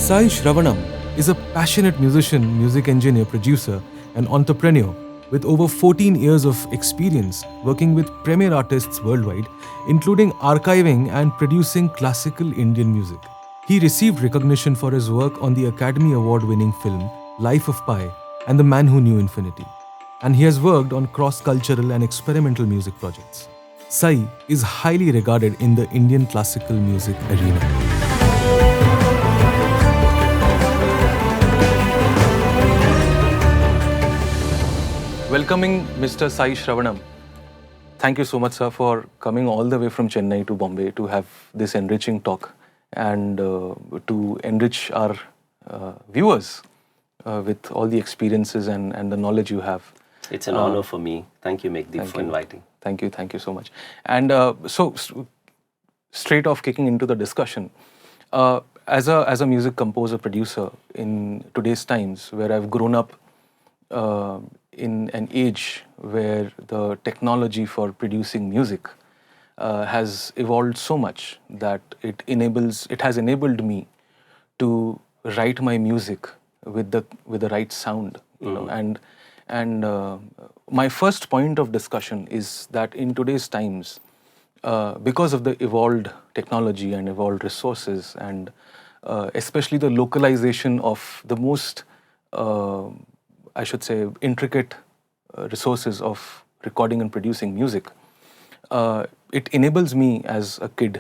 Sai Shravanam is a passionate musician, music engineer, producer, and entrepreneur with over 14 years of experience working with premier artists worldwide, including archiving and producing classical Indian music. He received recognition for his work on the Academy Award-winning film Life of Pi and The Man Who Knew Infinity, and he has worked on cross-cultural and experimental music projects. Sai is highly regarded in the Indian classical music arena. Welcoming Mr. Sai Shravanam. Thank you so much, sir, for coming all the way from Chennai to Bombay to have this enriching talk and to enrich our viewers with all the experiences and the knowledge you have. It's an honor for me. Thank you, Megdeep, for inviting. Thank you so much. And so, straight off kicking into the discussion, as a music composer, producer in today's times, where I've grown up in an age where the technology for producing music has evolved so much that it has enabled me to write my music with the right sound, you know. And my first point of discussion is that in today's times, because of the evolved technology and evolved resources, and especially the localization of the most I should say, intricate resources of recording and producing music, it enables me as a kid,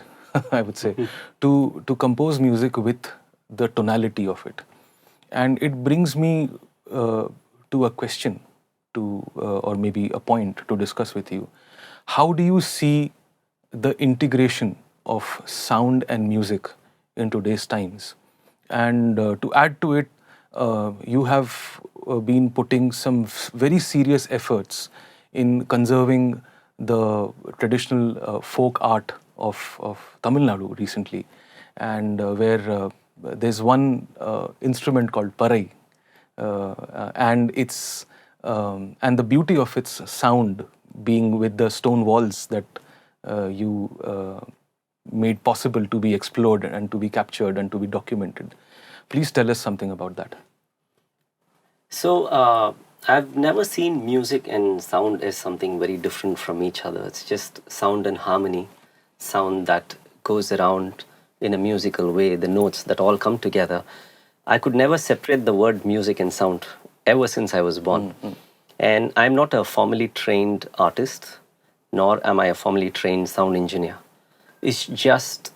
I would say, to compose music with the tonality of it. And it brings me to a question, or maybe a point to discuss with you. How do you see the integration of sound and music in today's times? And to add to it, you have been putting some very serious efforts in conserving the traditional folk art of Tamil Nadu recently, and where there's one instrument called parai, and it's and the beauty of its sound being with the stone walls that you made possible to be explored and to be captured and to be documented. Please tell us something about that. So, I've never seen music and sound as something very different from each other. It's just sound and harmony, sound that goes around in a musical way, the notes that all come together. I could never separate the word music and sound ever since I was born. And I'm not a formally trained artist, nor am I a formally trained sound engineer. It's just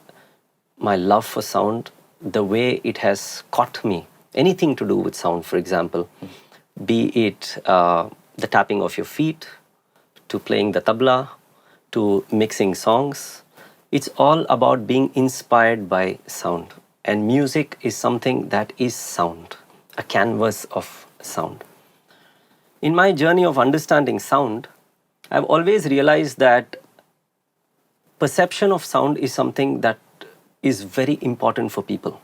my love for sound, the way it has caught me. Anything to do with sound, for example, be it the tapping of your feet, to playing the tabla, to mixing songs. It's all about being inspired by sound. And music is something that is sound, a canvas of sound. In my journey of understanding sound, I've always realized that perception of sound is something that is very important for people.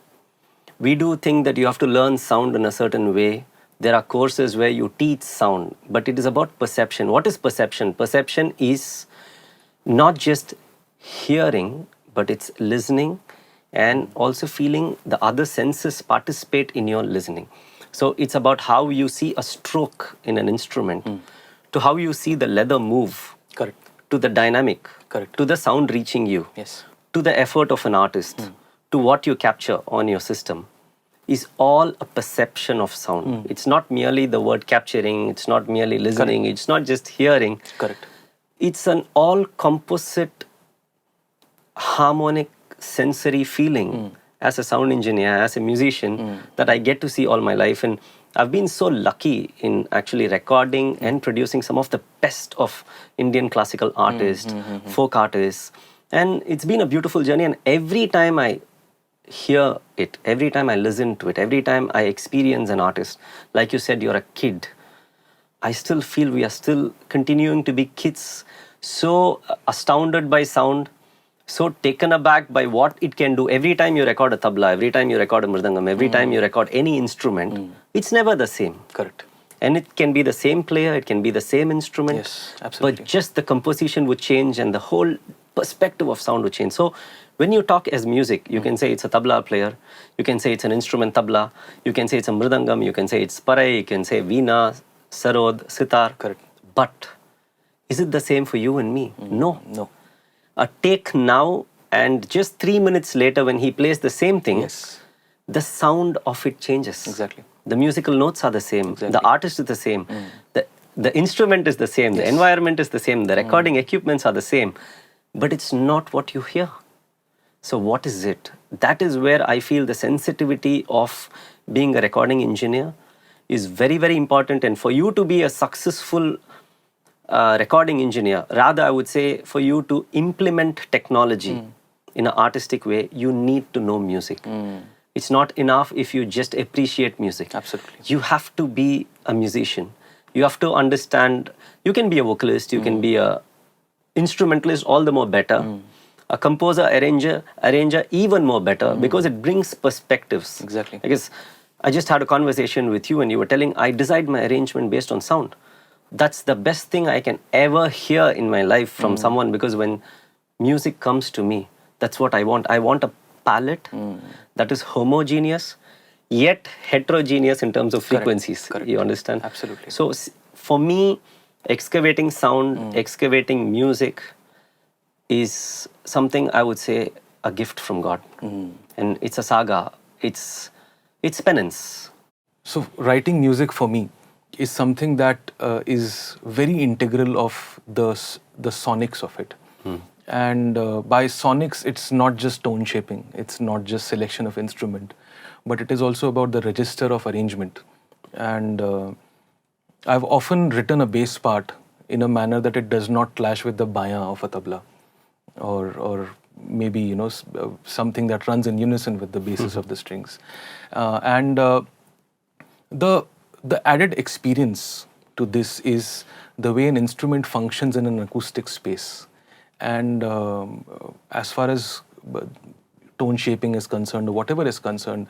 We do think that you have to learn sound in a certain way. There are courses where you teach sound, but it is about perception. What is perception? Perception is not just hearing, but it's listening and also feeling the other senses participate in your listening. So it's about how you see a stroke in an instrument, to how you see the leather move, Correct. to the dynamic, Correct. to the sound reaching you, Yes. to the effort of an artist, to what you capture on your system, is all a perception of sound. It's not merely the word capturing, it's not merely listening, Correct. it's not just hearing. Correct. It's an all-composite, harmonic, sensory feeling as a sound engineer, as a musician, that I get to see all my life. And I've been so lucky in actually recording and producing some of the best of Indian classical artists, folk artists. And it's been a beautiful journey. And every time I hear it, every time I listen to it, every time I experience an artist, like you said, you're a kid, I still feel we are still continuing to be kids, so astounded by sound, so taken aback by what it can do. Every time you record a tabla, every time you record a mridangam, every time you record any instrument, it's never the same. Correct. And it can be the same player, it can be the same instrument, Yes, absolutely. but just the composition would change and the whole perspective of sound would change. So When you talk as music, you can say it's a tabla player, you can say it's an instrument tabla, you can say it's a mridangam, you can say it's parai, you can say veena, sarod, sitar. Correct. But is it the same for you and me? No. No. Take now, and just 3 minutes later when he plays the same thing, Yes. the sound of it changes. Exactly. The musical notes are the same. Exactly. The artist is the same. The instrument is the same. The environment is the same. The recording equipments are the same. But it's not what you hear. So what is it? That is where I feel the sensitivity of being a recording engineer is very, very important. And for you to be a successful recording engineer, rather I would say for you to implement technology in an artistic way, you need to know music. It's not enough if you just appreciate music. Absolutely. You have to be a musician. You have to understand, you can be a vocalist, you can be a instrumentalist, all the more better. A composer, arranger, even more better, because it brings perspectives. Exactly. Because I just had a conversation with you and you were telling, I decide my arrangement based on sound. That's the best thing I can ever hear in my life from someone, because when music comes to me, that's what I want. I want a palette that is homogeneous, yet heterogeneous in terms of frequencies. Correct. You understand? Absolutely. So for me, excavating sound, excavating music is something I would say a gift from God. And it's a saga. It's penance. So writing music for me is something that is very integral of the sonics of it. And by sonics, it's not just tone shaping, it's not just selection of instrument, but it is also about the register of arrangement. And I've often written a bass part in a manner that it does not clash with the baya of a tabla, or maybe something that runs in unison with the bases of the strings. And the added experience to this is the way an instrument functions in an acoustic space. And as far as tone shaping is concerned, or whatever is concerned,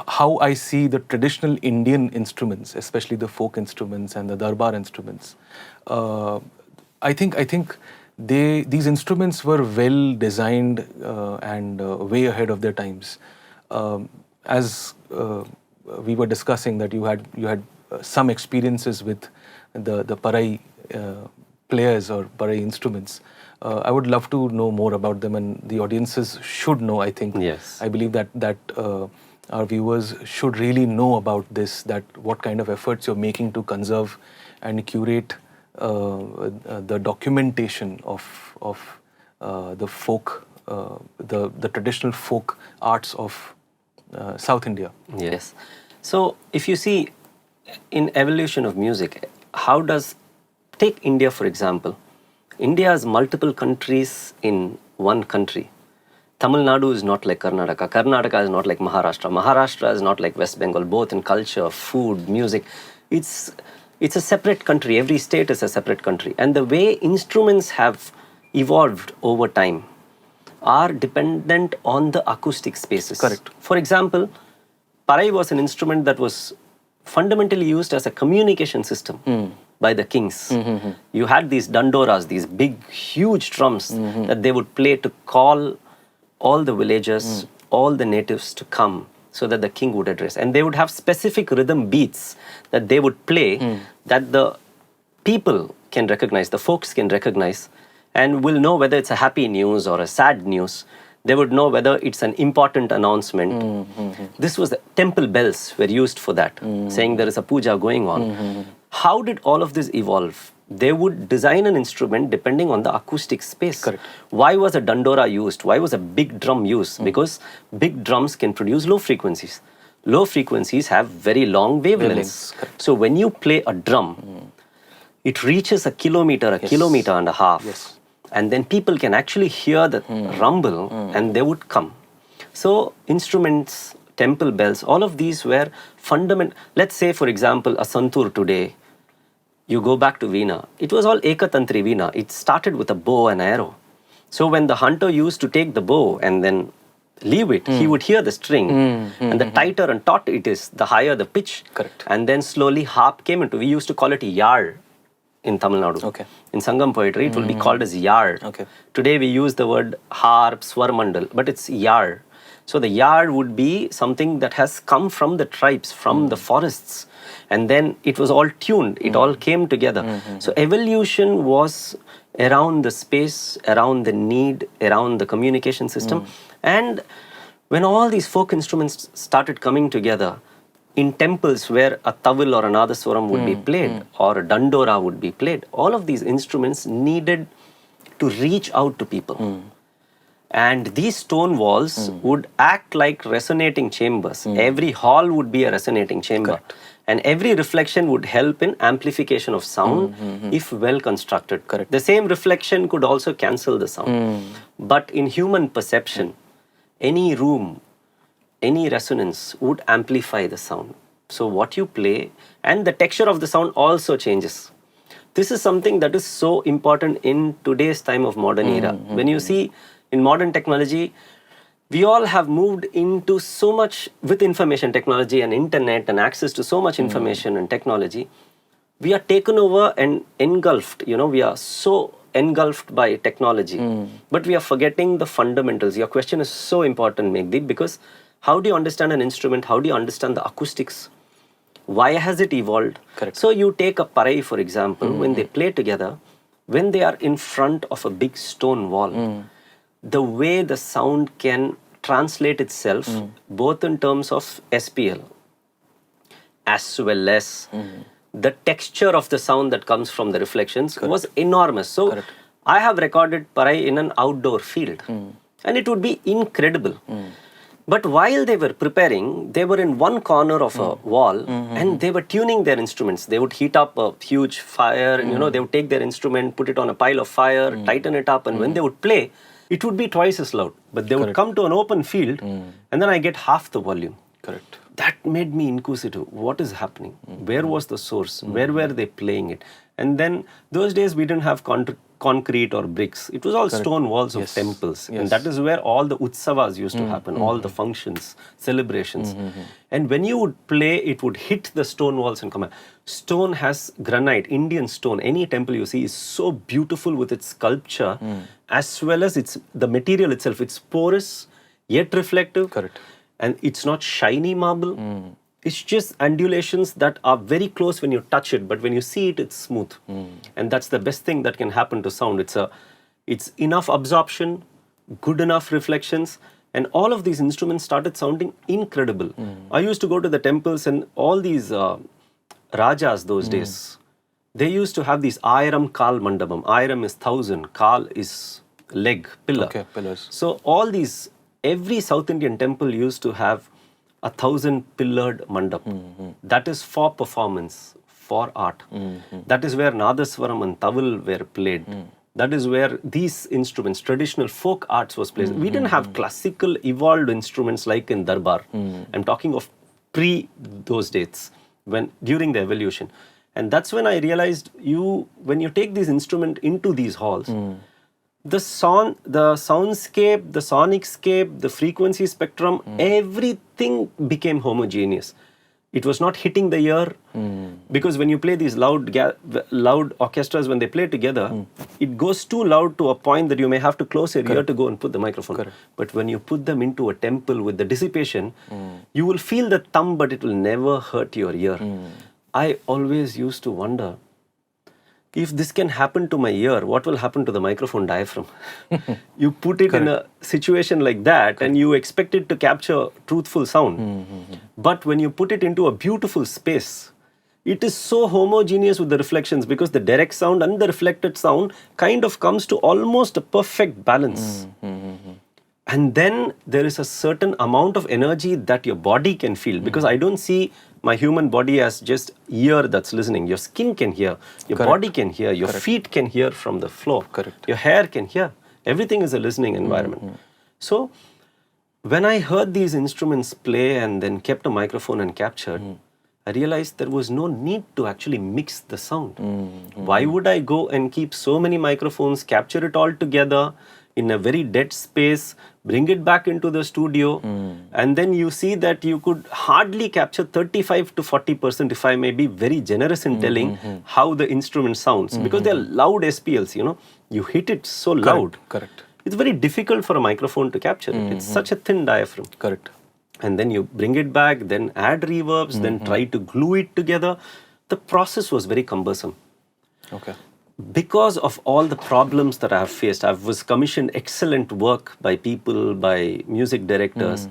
how I see the traditional Indian instruments, especially the folk instruments and the darbar instruments, I think these instruments were well designed and way ahead of their times. As we were discussing that you had some experiences with the parai players or parai instruments. I would love to know more about them, and the audiences should know, I think. Yes. I believe that our viewers should really know about this, that what kind of efforts you're making to conserve and curate the documentation of the folk, the traditional folk arts of South India. Yes. So if you see in evolution of music, take India for example. India has multiple countries in one country. Tamil Nadu is not like Karnataka. Karnataka is not like Maharashtra. Maharashtra is not like West Bengal, both in culture, food, music. It's a separate country. Every state is a separate country. And the way instruments have evolved over time are dependent on the acoustic spaces. Correct. For example, parai was an instrument that was fundamentally used as a communication system by the kings. You had these dandoras, these big, huge drums that they would play to call all the villagers, all the natives to come so that the king would address. And they would have specific rhythm beats that they would play that the people can recognize, the folks can recognize, and will know whether it's a happy news or a sad news. They would know whether it's an important announcement. This was the temple bells were used for that, saying there is a puja going on. How did all of this evolve? They would design an instrument depending on the acoustic space. Correct. Why was a dandora used? Why was a big drum used? Because big drums can produce low frequencies. Low frequencies have very long wavelengths. So when you play a drum, it reaches a kilometer and a half. Yes. And then people can actually hear the rumble and they would come. So instruments, temple bells, all of these were fundamental. Let's say, for example, a santur today, you go back to veena. It was all ekatantri veena. It started with a bow and arrow. So when the hunter used to take the bow and then leave it, he would hear the string. And the tighter and taut it is, the higher the pitch. Correct. And then slowly harp came into, we used to call it yar. in Tamil Nadu. Okay. In Sangam poetry, it will be called as yar. Okay. Today we use the word harp, swarmandal, but it's yar. So the yar would be something that has come from the tribes, from the forests. And then it was all tuned. It all came together. So evolution was around the space, around the need, around the communication system. And when all these folk instruments started coming together, in temples where a tawil or another swaram would be played, or a dandora would be played, all of these instruments needed to reach out to people. And these stone walls would act like resonating chambers. Every hall would be a resonating chamber. Correct. And every reflection would help in amplification of sound if well constructed. Correct. The same reflection could also cancel the sound. But in human perception, any room, any resonance would amplify the sound. So what you play and the texture of the sound also changes. This is something that is so important in today's time of modern era. When you see in modern technology, we all have moved into so much with information technology and internet and access to so much information and technology. We are taken over and engulfed. We are so engulfed by technology. But we are forgetting the fundamentals. Your question is so important, Megdeep, because how do you understand an instrument? How do you understand the acoustics? Why has it evolved? Correct. So you take a parai, for example, when they play together, when they are in front of a big stone wall, the way the sound can translate itself, both in terms of SPL, as well as the texture of the sound that comes from the reflections, was enormous. So I have recorded parai in an outdoor field, and it would be incredible. But while they were preparing, they were in one corner of a wall and they were tuning their instruments. They would heat up a huge fire and they would take their instrument, put it on a pile of fire, tighten it up, and when they would play, it would be twice as loud. But they would come to an open field and then I get half the volume. Correct. That made me inquisitive. What is happening? Where was the source? Where were they playing it? And then those days we didn't have concrete or bricks. It was all stone walls of temples. And that is where all the utsavas used to happen, all the functions, celebrations. And when you would play, it would hit the stone walls and come out. Stone has granite, Indian stone. Any temple you see is so beautiful with its sculpture, as well as the material itself. It's porous, yet reflective. Correct. And it's not shiny marble. It's just undulations that are very close when you touch it, but when you see it, it's smooth. And that's the best thing that can happen to sound. It's enough absorption, good enough reflections, and all of these instruments started sounding incredible. I used to go to the temples and all these rajas those days, they used to have these Ayiram Kal Mandapam. Ayiram is 1,000, Kal is leg, pillar. Okay, pillars. So every South Indian temple used to have 1,000-pillared mandap. That is for performance, for art. That is where Nadaswaram and Tawil were played. That is where these instruments, traditional folk arts was played. We didn't have classical evolved instruments like in Darbar. I'm talking of pre those dates, during the evolution. And that's when I realized when you take these instruments into these halls, the soundscape, the sonic scape, the frequency spectrum, everything became homogeneous. It was not hitting the ear, because when you play these loud orchestras, when they play together, it goes too loud to a point that you may have to close your ear to go and put the microphone. But when you put them into a temple with the dissipation, you will feel the thumb, but it will never hurt your ear. I always used to wonder, if this can happen to my ear, what will happen to the microphone diaphragm? You put it in a situation like that and you expect it to capture truthful sound. But when you put it into a beautiful space, it is so homogeneous with the reflections, because the direct sound and the reflected sound kind of comes to almost a perfect balance. And then there is a certain amount of energy that your body can feel, because I don't see my human body as just ear that's listening. Your skin can hear, your body can hear, your feet can hear from the floor, your hair can hear. Everything is a listening environment. So when I heard these instruments play and then kept a microphone and captured, I realized there was no need to actually mix the sound. Why would I go and keep so many microphones, capture it all together, in a very dead space, bring it back into the studio, and then you see that you could hardly capture 35 to 40%, if I may be very generous in telling, how the instrument sounds, because they're loud SPLs, you know. You hit it so loud. Correct. It's very difficult for a microphone to capture it. It's such a thin diaphragm. Correct. And then you bring it back, then add reverbs, then try to glue it together. The process was very cumbersome. Okay. Because of all the problems that I have faced, I was commissioned excellent work by people, by music directors.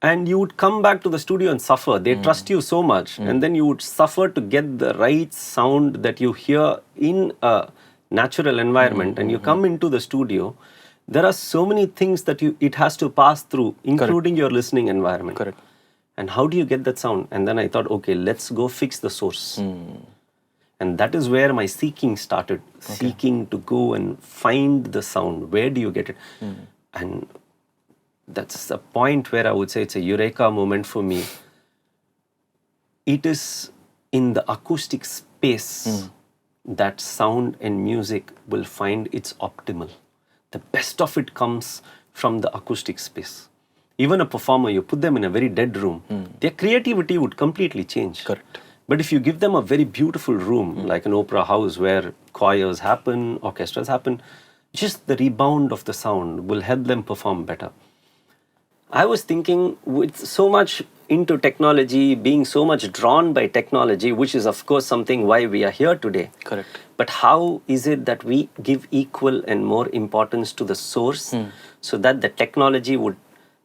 And you would come back to the studio and suffer. They trust you so much. And then you would suffer to get the right sound that you hear in a natural environment. And you come into the studio, there are so many things that it has to pass through, including your listening environment. Correct. And how do you get that sound? And then I thought, okay, let's go fix the source. And that is where my seeking started. Seeking to go and find the sound. Where do you get it? And that's a point where I would say it's a eureka moment for me. It is in the acoustic space that sound and music will find its optimal. The best of it comes from the acoustic space. Even a performer, you put them in a very dead room, their creativity would completely change. Correct. But if you give them a very beautiful room, like an opera house where choirs happen, orchestras happen, just the rebound of the sound will help them perform better. I was thinking, with so much into technology, being so much drawn by technology, which is of course something why we are here today. Correct. But how is it that we give equal and more importance to the source so that the technology would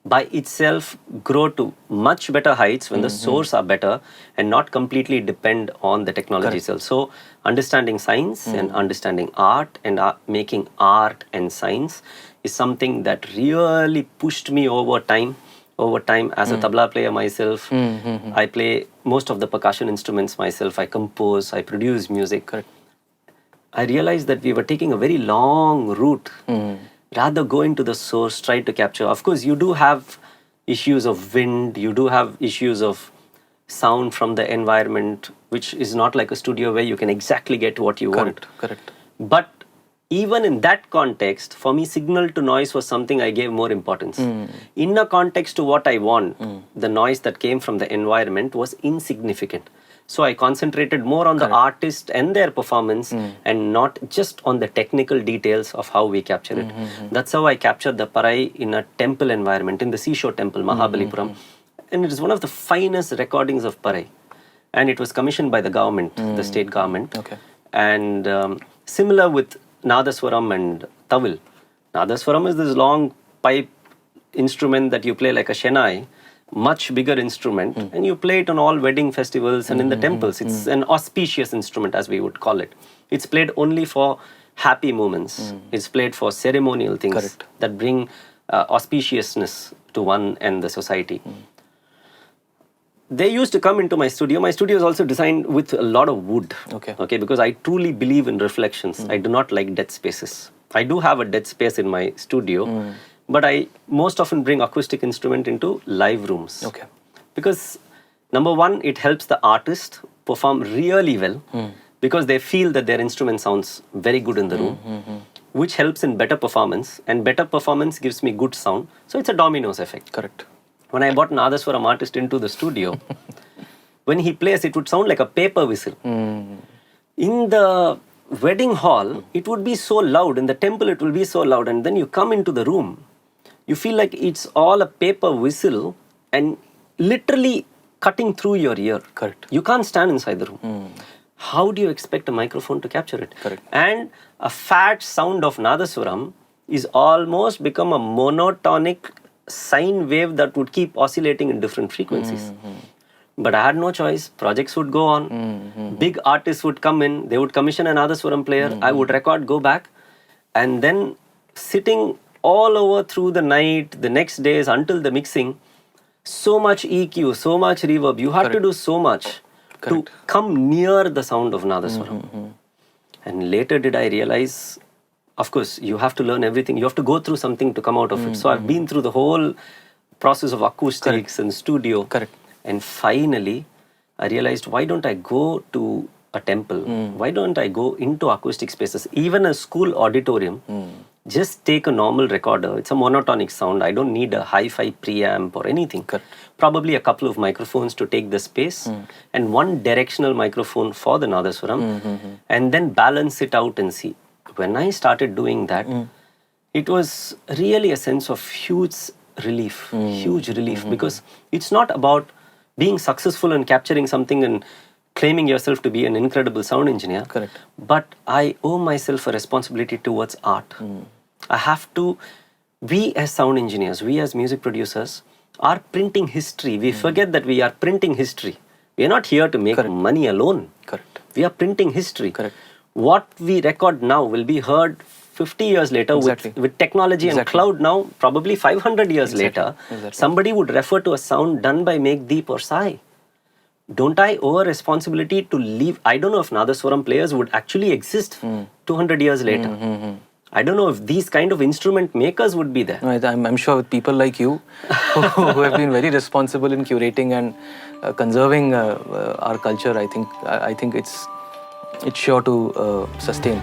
by itself grow to much better heights when the source are better and not completely depend on the technology itself. So understanding science and understanding art and making art and science is something that really pushed me over time. As a tabla player myself, I play most of the percussion instruments myself. I compose, I produce music. Correct. I realized that we were taking a very long route. Rather go into the source, try to capture. Of course, you do have issues of wind, you do have issues of sound from the environment, which is not like a studio where you can exactly get what you want. Correct. But even in that context, for me, signal to noise was something I gave more importance. In a context to what I want, the noise that came from the environment was insignificant. So I concentrated more on the artist and their performance and not just on the technical details of how we capture it. That's how I captured the Parai in a temple environment, in the seashore temple, Mahabalipuram. And it is one of the finest recordings of Parai. And it was commissioned by the government, the state government. Okay. And similar with Nadaswaram and Tawil. Nadaswaram is this long pipe instrument that you play like a Shenai, much bigger instrument, and you play it on all wedding festivals and in the temples. It's an auspicious instrument, as we would call it. It's played only for happy moments. It's played for ceremonial things that bring auspiciousness to one and the society. They used to come into my studio. My studio is also designed with a lot of wood. Okay, because I truly believe in reflections. I do not like dead spaces. I do have a dead space in my studio, but I most often bring acoustic instrument into live rooms. Okay. Because number one, it helps the artist perform really well because they feel that their instrument sounds very good in the room, which helps in better performance, and better performance gives me good sound. So it's a dominoes effect. Correct. When I brought Nadaswaram artist into the studio, when he plays, it would sound like a paper whistle. In the wedding hall, it would be so loud. In the temple, it will be so loud. And then you come into the room, you feel like it's all a paper whistle and literally cutting through your ear. Correct. You can't stand inside the room. How do you expect a microphone to capture it? Correct. And a fat sound of Nadaswaram is almost become a monotonic sine wave that would keep oscillating in different frequencies. But I had no choice. Projects would go on. Big artists would come in. They would commission an Nadaswaram player. I would record, go back. And then sitting all over through the night, the next days until the mixing, so much EQ, so much reverb. You had to do so much to come near the sound of Nadaswaram. And later did I realize, of course, you have to learn everything. You have to go through something to come out of it. So I've been through the whole process of acoustics and studio. And finally, I realized, why don't I go to a temple? Why don't I go into acoustic spaces? Even a school auditorium, just take a normal recorder. It's a monotonic sound. I don't need a hi-fi preamp or anything. Correct. Probably a couple of microphones to take the space and one directional microphone for the Nadaswaram, and then balance it out and see. When I started doing that, it was really a sense of huge relief, because it's not about being successful and capturing something and claiming yourself to be an incredible sound engineer. Correct. But I owe myself a responsibility towards art. I have to, we as sound engineers, we as music producers are printing history. We forget that we are printing history. We are not here to make money alone. Correct. We are printing history. Correct. What we record now will be heard 50 years later with technology and cloud now, probably 500 years later. Somebody would refer to a sound done by Megdeep or Sai. Don't I owe a responsibility to leave? I don't know if Nadaswaram players would actually exist 200 years later. I don't know if these kind of instrument makers would be there. I'm sure with people like you who have been very responsible in curating and conserving our culture, I think it's sure to sustain.